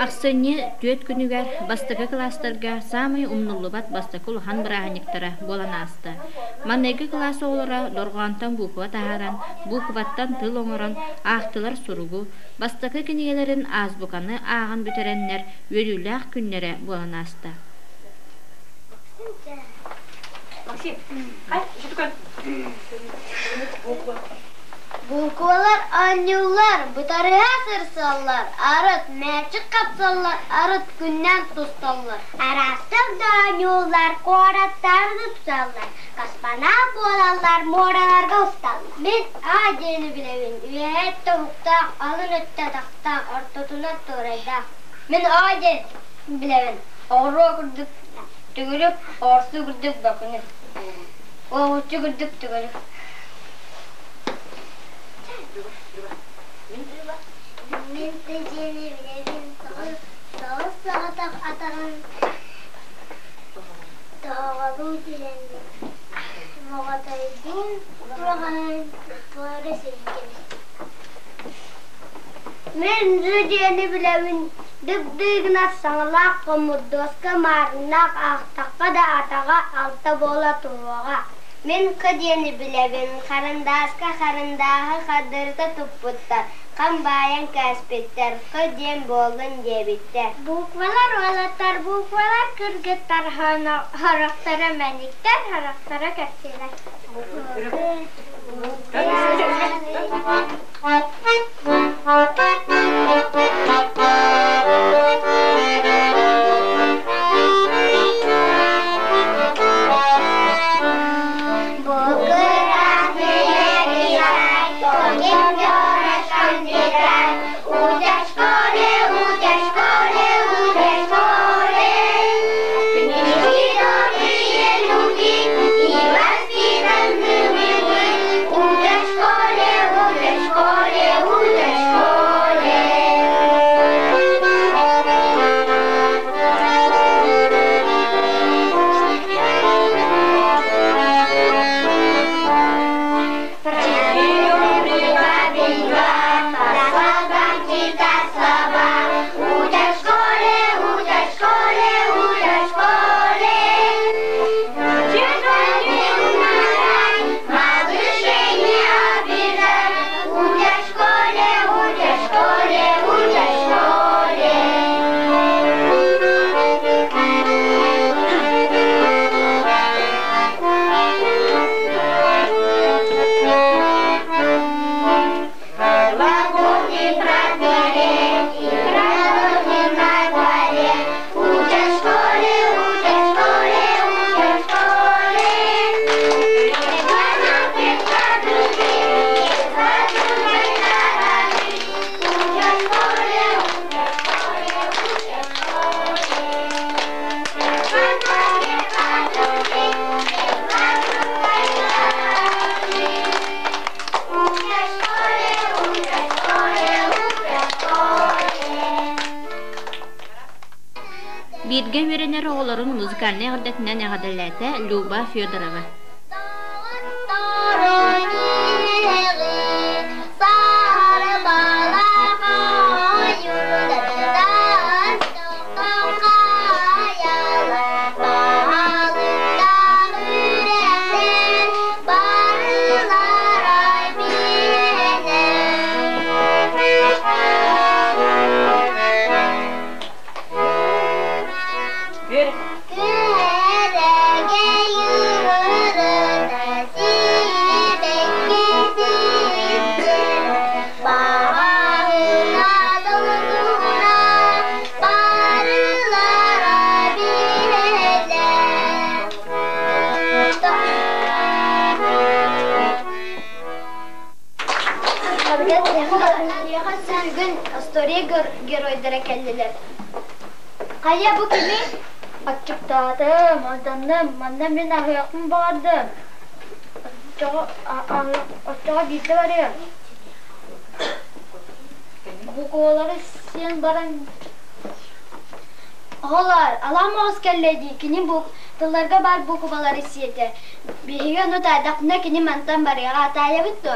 Ақсыне төт күнігер бастығы кластарға самый умнуллубат бастықы улахан бірағаниктара болан асты. Маннайғы классы олара дорғантан буква тағаран, букваттан тыл оңыран, ақтылар сұругу, бастықы кенегелерін азбуканы ағын бүтереннер өрілі күннері болан асты. Максим, қай, жүтікін. Буквалар анюлар, бұтарыға сырсалар, арыт мәчік қапсалар, арыт күннен тұсталар. Арастық да анюлар, қораттарды тұсалар, қаспана болалар, мораларға ұсталар. Мен адені білевін, үйетті ұқтақ, алын өтті тақтақ, ортотына тұрайдақ. Мен аден білевін, ору күрдік, түгіліп, орсы күрдік бақыны. Оғытшы күрдік түгіліп. Мен тәжені білевін, сауыз сағатақ атаған тағалу диренді. Моғатайдың ұраған бары сенген. Мен тәжені білевін, дүк-дүгінат саңылақ қомырдосқа марынақ ақтаққа да атаға алта бола тұруға. Мен қыдені білевін, қарындасқа қарындағы қадырды тұппыттар, қамбайын кәспеттер, қыден болын дебіттер. Буквалар олаттар, буквалар күргеттар, харақтары мәниктер, харақтары кәпселер. Birge verenler oğulların müzikalne gırdetinden ağadırlete Luba Fyodorova. Геройдары келдилер. Кая бу кими? Ачыктадым, андан мен аяқым барды. Ачыға бейті бар я. Бу ковалары сен баран. Олар, аламағыз келледі. Кini bu тылларға бар бу ковалары сиеті. Бейге ұны тайдақына кini мантан бар яға атая бітті.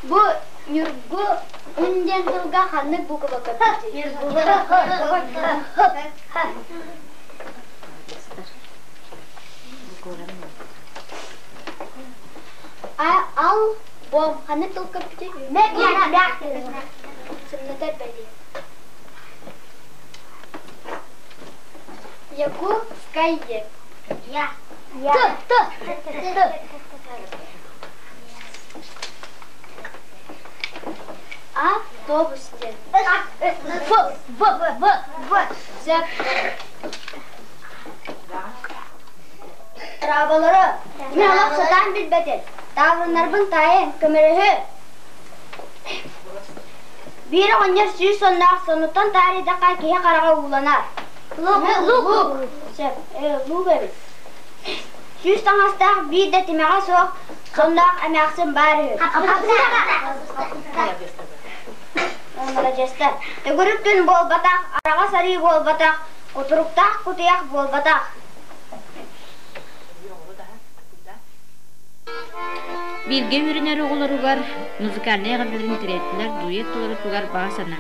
Bu Nurgu Унден тылга ханнык буку бакып. Ал бом ханнык тылга бите. Сымнатар бәле. Яку скайе. Я. Т. Автобусте. Зәп. Трабалары. Мен алып сатан билбетер. Таврынарбын тайын көмірігі. Бері онер сүйіс соннақ сонуттан таридаққа кейе қараға уланар. Лук. Зәп. Лук әбіс. Сүйіс таңастақ бейді темеға соқ, соннақ әмәқсін бәрі. Молодецтер. Төгүрүктүн болбатак, арага сари болбатак, кутуруктак, кутуяк болбатак. Бирге үрінер оғыларугар, музыкальный ғабілерін тіреттілер, дует толары тугар бағасана.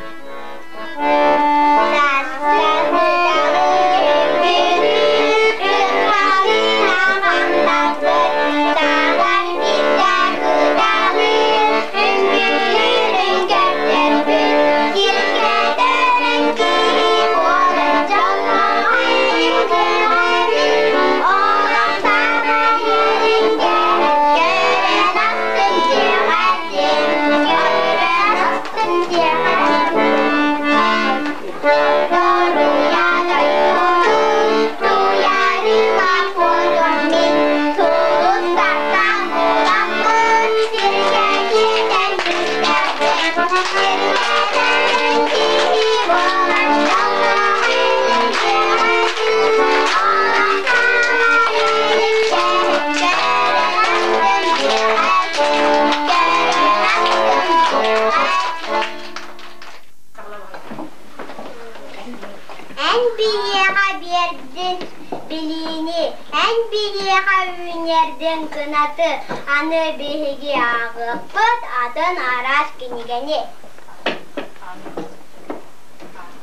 Кынаты аны беге ағыппыт атын арас кенегене.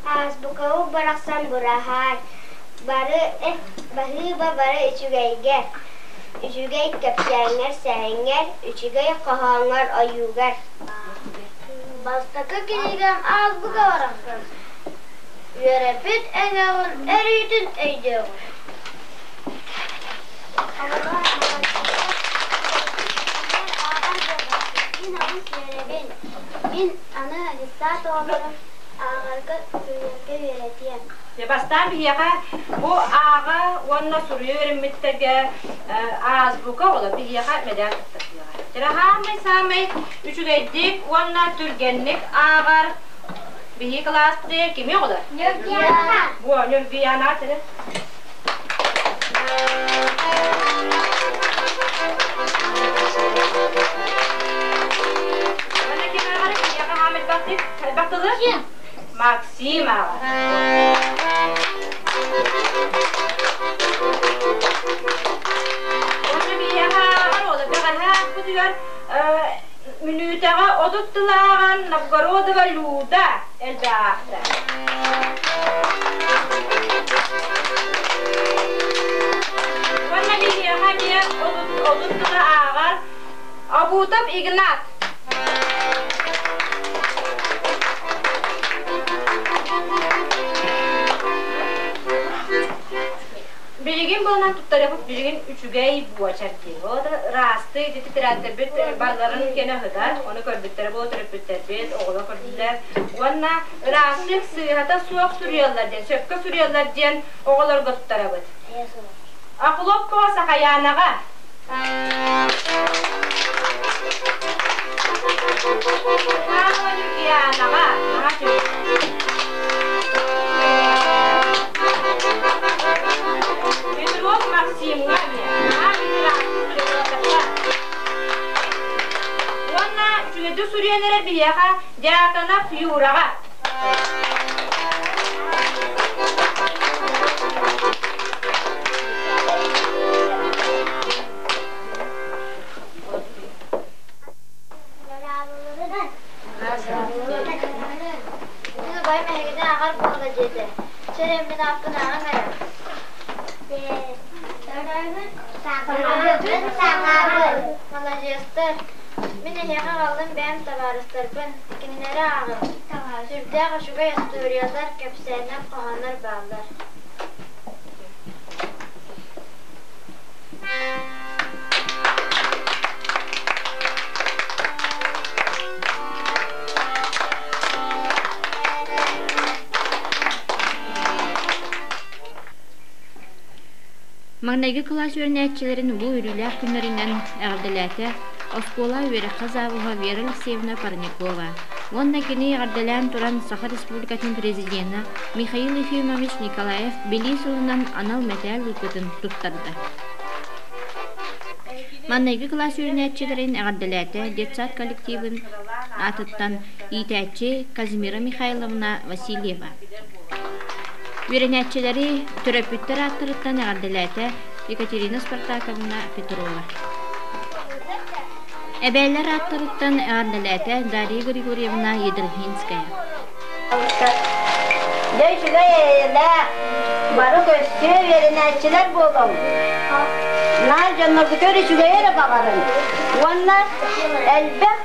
Азбукауы барақсан бұрахар. Бары үчігейге. Үчігей көпсәңер сәңер, үчігей қағаңар аюгар. Бастақы кенеген азбука барақсан. Өрепіт әңәғын әрійтін өйдеғын. Min ana listat oğlum ağırga sürüyerge öğretiyem. Bastan bir yaka bu ağa onunla sürüyor öğrenmetlerge azbuka ola bir yaka medal tuttuyor. Tera hamay üçü gaydik onunla türgenlik ağır bir klasta kimi ola? Nürgiyana. Bu Nürgiyana tere. Maksima. Onu bir yaha oldu. Daha bu diyor minütega oduttular, Novgorodova Luda elbette. Onu bir yaha diyor oduttular ağır. Abutap Ignat. Bilgin bulunan tuttarıp bilgin üçügey bu açardı. O da rastı dedi tiratebet barların kene hıdar. Onu körbetleri bu terapetebet oğla kördüler. Ona rastı hatta soğuk sürüyorlar diyen, söpke sürüyorlar diyen oğlar götürtarabet. Aklop kovasa kayanağa. Kayanağa. Максим, Вона чугеду сурьянера бияха, дякана фьюрага. bola dedi. Çeremin hakkını anlayın. Молодецтер. Мен яга калдым, бәм табарыстыр. Бен икенеләре агым. Сүрдәгә шуга ястырыялар, кепсәнәп калганнар балдар. Маңнайгы класс өрнәтчеләрен бу үрүләр күннәреннән әгъдәләтә Оскола Вера Казавова Вера Алексеевна Парникова. Онда кини әгъдәлән туран Саха Республикатын президенты Михаил Ефимович Николаев Белисовнан анал мәтәл укытын туттырды. Маңнайгы класс өрнәтчеләрен әгъдәләтә детсад коллективын атыттан итәче Казимира Михайловна Васильева. Өрнәтчеләре төрәпүттер аттырыттан әгъдәләтә Екатерина Спартаковна Петрова. Әбәйләр аттырыттан әгъдәләтә Дарья Григорьевна Едрихинская. Дәйшегә бары көстө өрнәтчеләр булдым. Нар җаннарга көрүшүгә яра багарым. Оннан әлбәт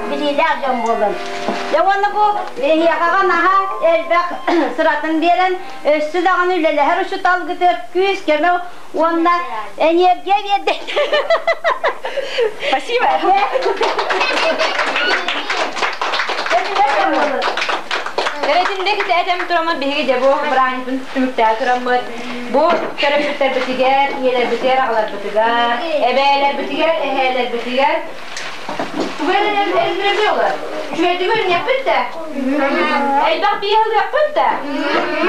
билиләр җан булдым. Яwanna bu yağa naha elbaq sıratın veren üstü dağın ülele her şu talgıtır küs gelme onunla enerjiye verdi. Спасибо. Öğretindeki teyzem duramaz bir gece bu branşın tümükte duramaz. Bu terapistler bitiger, iyeler bitiger, ağlar bitiger, ebeyler bitiger, eheler bitiger. Böyle ezberliyorlar. Şöyle görün yapın da. Elbaq bir yıl yapın da.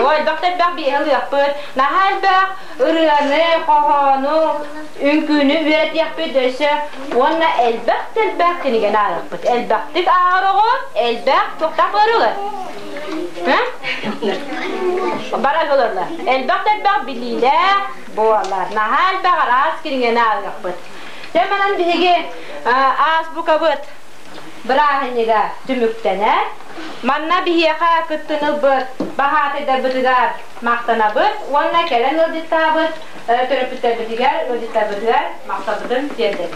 O elbaq bir yıl yapın. Naha elbaq ırığını, qoğanı, ünkünü üret yapın döse. Onunla elbaq kinigen ağırıqpın. Elbaqtik ağırığı, elbaq toqtaq varığı. Barak olurlar. Elbaq bilirler, boğarlar. Naha elbaq aras kinigen ağırıqpın. Hemen bir az bu kabut brahiniga tümüktener. Manna bir yaka kıttını bıt, bahat eder bıtıgar maktana bıt. Onunla kelen ödütta bıt, törüpütter bıtıgar, ödütta bıtıgar, makta bıtın derdir.